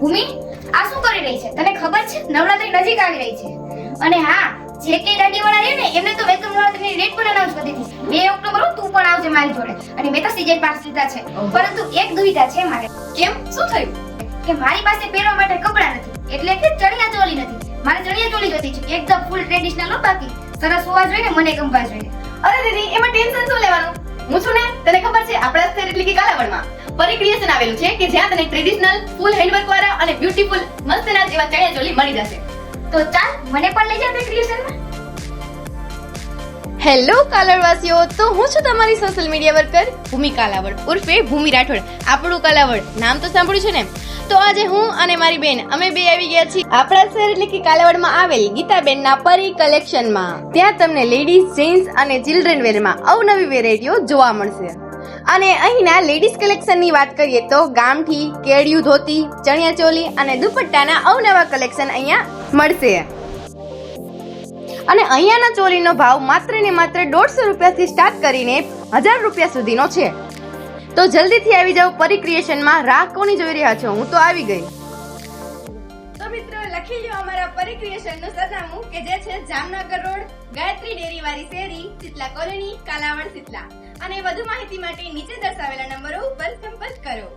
ભૂમિ આ શું કરી રહી છે? તને ખબર છે નવરાત્રી નજીક આવી રહી છે? અને હા, જે કે દાડીવાળા છે ને એમને તો વેલકમ નવરાત્રીની ડેટ પણ અનાઉન્સ કરી દીધી. 2 ઓક્ટોબર તું પણ આવજે મારી જોડે. અને મેં તો સીઝન પાસ લીધા છે. પરંતુ એક દુવિધા છે મારે. કેમ, શું થયું? કે મારી પાસે પહેરવા માટે કપડાં નથી, એટલે કે ચણિયા ચોળી નથી. મારે ચણિયા ચોળી જોતી છે, એકદમ ફૂલ ટ્રેડિશનલ હો, બાકી સરસ હોવા જોઈએ ને, મને ગમવા જોઈએ. અરે દીદી, એમાં ટેન્શન શું લેવાનું? હું છું ને, તને ખબર છે આપણા શહેર એટલે કે કાલાવડમાં પરિક્રિએશન આવેલું છે કે જ્યાં તને ટ્રેડિશનલ ફૂલ હેન્ડવર્ક વાળા અને બ્યુટીફુલ મસ્તના જેવા ચણિયા ચોળી મળી જશે. તો ચાલ મને પણ લઈ જા ક્રિએશનમાં. હેલો કાલાવડવાસીઓ, તો હું છું તમારી સોશિયલ મીડિયા વર્કર ભૂમિ કાલાવડ ઉર્ફે ભૂમિ રાઠોડ. આપણું કાલાવડ નામ તો સાંભળ્યું છે ને? તો આજે હું અને મારી બેન અમે બે આવી ગયા છીએ આપણા શહેર એટલે કે કાલાવડમાં આવેલ ગીતાબેનના પરી કલેક્શનમાં. ત્યાં તમને લેડીઝ, જેન્ટ્સ અને ચિલ્ડ્રન વેરમાં અવનવી વેરાયટીઓ જોવા મળશે. અને અહીંના લેડીઝ કલેક્શનની વાત કરીએ તો ગામઠી, કેડિયું ધોતી, ચણિયા ચોલી અને દુપટ્ટાના અવનવા કલેક્શન અહીંયા મળશે. અને અહીંયાના ચોલીનો ભાવ માત્ર ને માત્ર 150 રૂપિયાથી સ્ટાર્ટ કરીને 1000 રૂપિયા સુધીનો છે. તો જલ્દીથી આવી જાઓ પરિક્રિએશનમાં. રાહ કોની જોઈ રહ્યા છો? હું તો આવી ગઈ. તો મિત્રો, લખી લ્યો અમારા પરિક્રિએશનનું સરનામું કે જે છે જામનગર રોડ, ગાયત્રી ડેરી વાળી શેરી, શીતલા કોલોની, કાલાવડ, શીતલા. અને વધુ માહિતી માટે નીચે દર્શાવેલા નંબરો ઉપર સંપર્ક કરો.